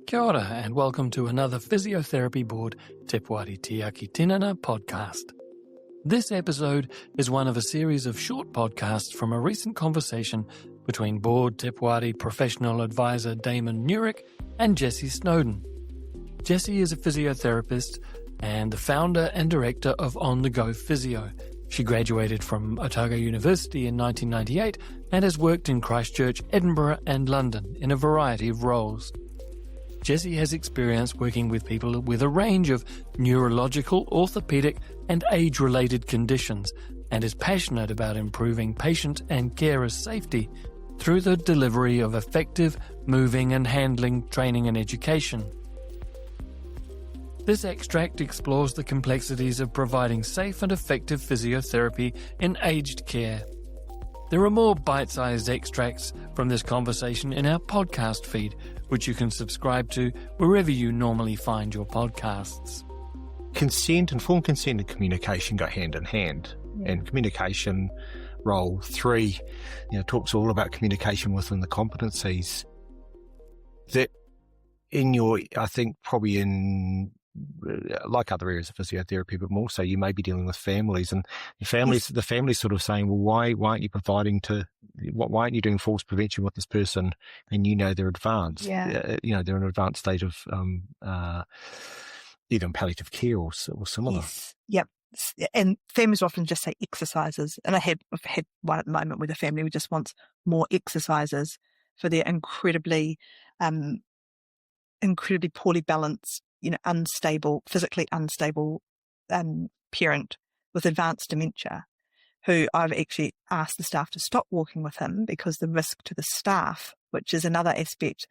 Kia ora and welcome to another Physiotherapy Board Te Poari Tiaki Tinana podcast. This episode is one of a series of short podcasts from a recent conversation between Board Te Poari professional advisor Damon Newrick and Jessie Snowdon. Jessie is a physiotherapist and the founder and director of On the Go Physio. She graduated from Otago University in 1998 and has worked in Christchurch, Edinburgh and London in a variety of roles. Jessie has experience working with people with a range of neurological, orthopaedic and age-related conditions and is passionate about improving patient and carers' safety through the delivery of effective moving and handling training and education. This extract explores the complexities of providing safe and effective physiotherapy in aged care. There are more bite-sized extracts from this conversation in our podcast feed, which you can subscribe to wherever you normally find your podcasts. Consent, informed consent and communication go hand in hand. And communication, role 3, talks all about communication within the competencies. That I think probably in, like other areas of physiotherapy, but more so you may be dealing with families and the families sort of saying, well, why aren't you why aren't you doing falls prevention with this person? And they're advanced. They're in an advanced state of either in palliative care or similar. Yes. Yep. And families often just say exercises. And I've had one at the moment where the family just wants more exercises for their incredibly poorly balanced, physically unstable parent with advanced dementia, who I've actually asked the staff to stop walking with him because the risk to the staff, which is another aspect,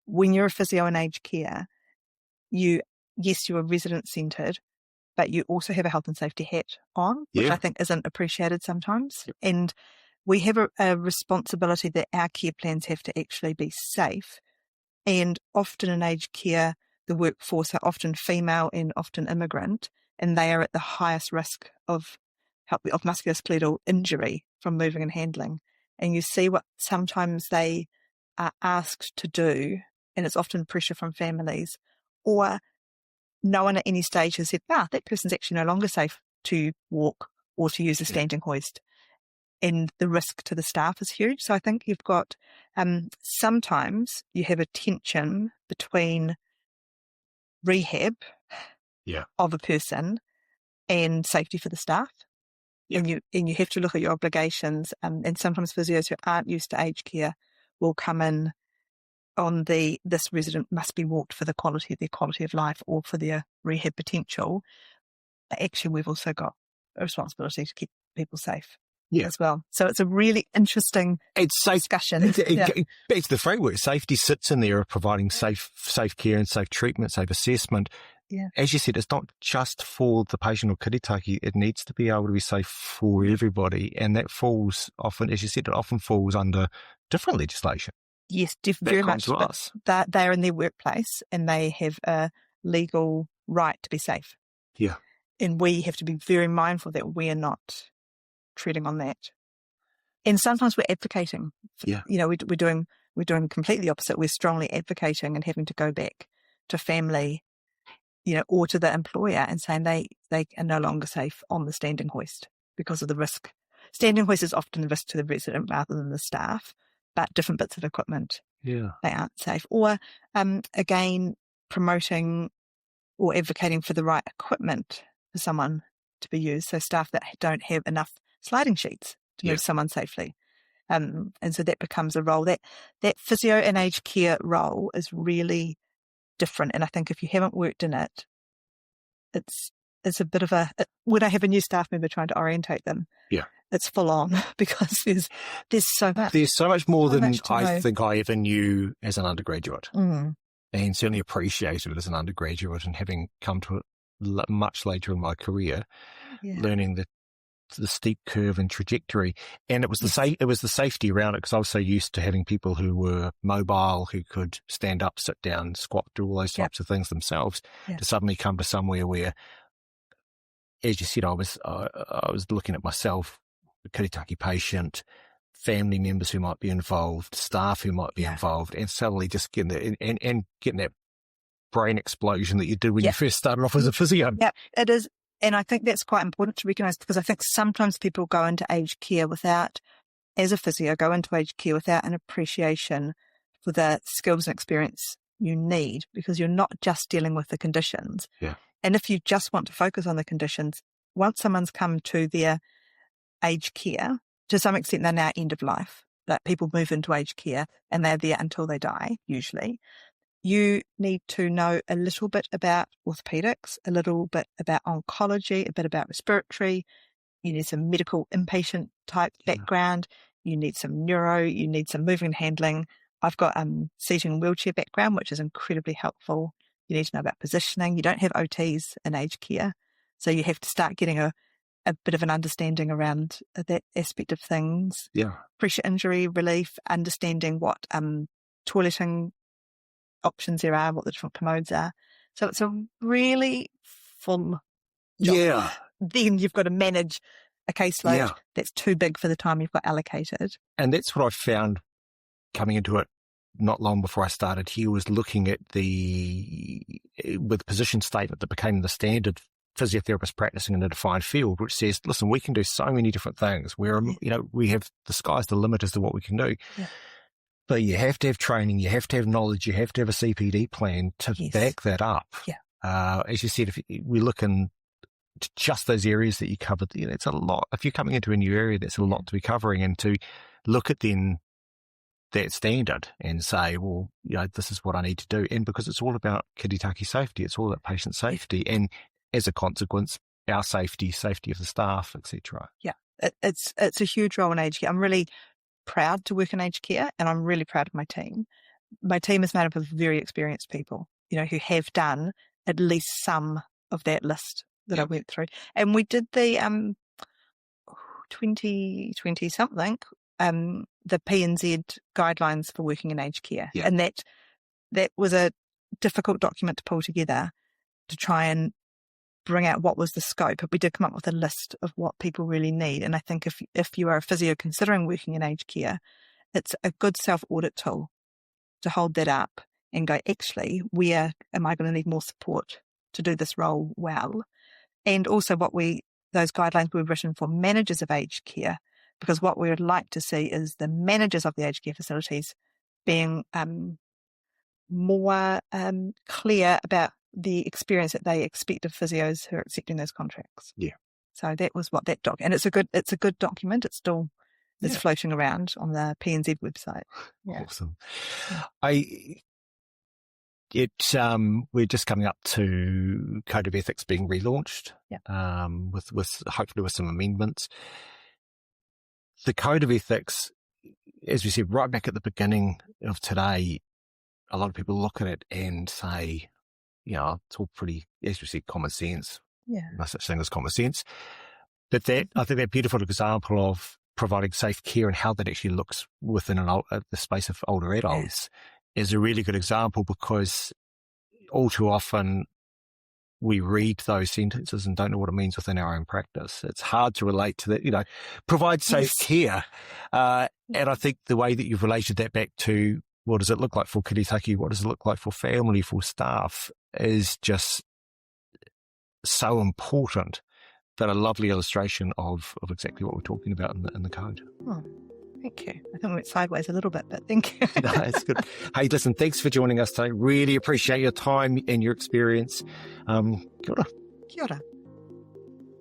when you're a physio in aged care, you are resident-centred, but you also have a health and safety hat on, which I think isn't appreciated sometimes. Yep. And we have a responsibility that our care plans have to actually be safe. And often in aged care, the workforce are often female and often immigrant, and they are at the highest risk of musculoskeletal injury from moving and handling. And you see what sometimes they are asked to do, and it's often pressure from families, or no one at any stage has said, that person's actually no longer safe to walk or to use a standing hoist. And the risk to the staff is huge. So I think you've got, sometimes you have a tension between rehab of a person and safety for the staff. Yep. And you have to look at your obligations. And sometimes physios who aren't used to aged care will come in on this resident must be walked for their quality of life or for their rehab potential. But actually, we've also got a responsibility to keep people safe. As well. So it's a really interesting discussion. Back to the framework. Safety sits in there of providing safe care and safe treatment, safe assessment. Yeah. As you said, it's not just for the patient or kiritaki. It needs to be able to be safe for everybody. And that falls often, as you said, it often falls under different legislation. Yes, very much. To us. They're in their workplace and they have a legal right to be safe. Yeah. And we have to be very mindful that we are not treading on that. And sometimes we're advocating. We're doing completely the opposite. We're strongly advocating and having to go back to family, or to the employer and saying they are no longer safe on the standing hoist because of the risk. Standing hoist is often the risk to the resident rather than the staff, but different bits of equipment, they aren't safe. Or again, promoting or advocating for the right equipment for someone to be used. So staff that don't have enough sliding sheets to move someone safely. And so that becomes a role. That physio and aged care role is really different. And I think if you haven't worked in it, it's a bit of when I have a new staff member trying to orientate them, it's full on because there's so much. There's so much more than I think I ever knew as an undergraduate. And certainly appreciated it as an undergraduate and having come to it much later in my career, learning the steep curve and trajectory. And it was the safety around it because I was so used to having people who were mobile, who could stand up, sit down, squat, do all those types of things themselves, to suddenly come to somewhere where, as you said, I was looking at myself, a kiritaki patient, family members who might be involved, staff who might be involved, and suddenly just getting that brain explosion that you did when you first started off as a physio. Yeah, it is. And I think that's quite important to recognise, because I think sometimes people go into aged care without an appreciation for the skills and experience you need, because you're not just dealing with the conditions. Yeah. And if you just want to focus on the conditions, once someone's come to their aged care, to some extent they're now end of life, that people move into aged care and they're there until they die, usually. You need to know a little bit about orthopaedics, a little bit about oncology, a bit about respiratory. You need some medical inpatient type background. You need some neuro. You need some moving and handling. I've got seating and wheelchair background, which is incredibly helpful. You need to know about positioning. You don't have OTs in aged care, so you have to start getting a bit of an understanding around that aspect of things. Yeah. Pressure injury relief, understanding what toileting options there are, what the different commodes are. So it's a really full job. Yeah. Then you've got to manage a caseload that's too big for the time you've got allocated. And that's what I found coming into it not long before I started here, was looking at with position statement that became the standard physiotherapist practicing in a defined field, which says, listen, we can do so many different things. We have, the sky's the limit as to what we can do. Yeah. But you have to have training, you have to have knowledge, you have to have a CPD plan to back that up. Yeah. As you said, if we look in just those areas that you covered, it's a lot. If you're coming into a new area, that's a lot to be covering, and to look at then that standard and say, well, this is what I need to do. And because it's all about kiritaki safety, it's all about patient safety, and as a consequence, our safety of the staff, etc. Yeah, it's a huge role in aged care. I'm really proud to work in aged care, and I'm really proud of my team. My team is made up of very experienced people, who have done at least some of that list that I went through. And we did the 2020 something, the PNZ guidelines for working in aged care. Yeah. And that was a difficult document to pull together to try and bring out what was the scope. But we did come up with a list of what people really need. And I think if you are a physio considering working in aged care, it's a good self-audit tool to hold that up and go, actually, where am I going to need more support to do this role well? And also those guidelines were written for managers of aged care, because what we would like to see is the managers of the aged care facilities being more clear about the experience that they expect of physios who are accepting those contracts. Yeah. So that was what that and it's a good document. It's still floating around on the PNZ website. Yeah. Awesome. We're just coming up to Code of Ethics being relaunched. Yeah. With hopefully with some amendments. The Code of Ethics, as we said right back at the beginning of today, a lot of people look at it and say, it's all pretty, as we said, common sense. Yeah. No such thing as common sense. But I think that beautiful example of providing safe care and how that actually looks within the space of older adults is a really good example, because all too often we read those sentences and don't know what it means within our own practice. It's hard to relate to that, provide safe care. And I think the way that you've related that back to what does it look like for kiritaki, what does it look like for family, for staff, is just so important. But a lovely illustration of exactly what we're talking about in the code. Oh, thank you. I think we went sideways a little bit, but thank you. No, it's good. Hey, listen, thanks for joining us today. Really appreciate your time and your experience. Kia ora. Kia ora.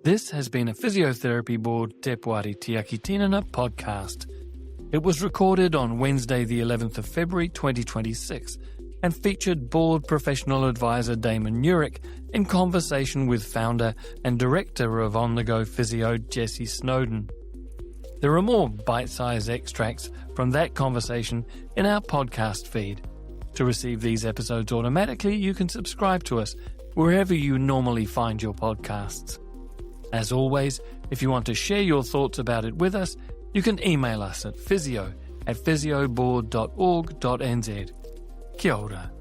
This has been a Physiotherapy Board Te Poari Tiaki Tinana podcast. It was recorded on Wednesday the 11th of February 2026 and featured board professional advisor Damon Newrick in conversation with founder and director of On the Go Physio Jessie Snowdon. There are more bite-sized extracts from that conversation in our podcast feed. To receive these episodes automatically, you can subscribe to us wherever you normally find your podcasts. As always, if you want to share your thoughts about it with us, you can email us at physio@physioboard.org.nz. Kia ora.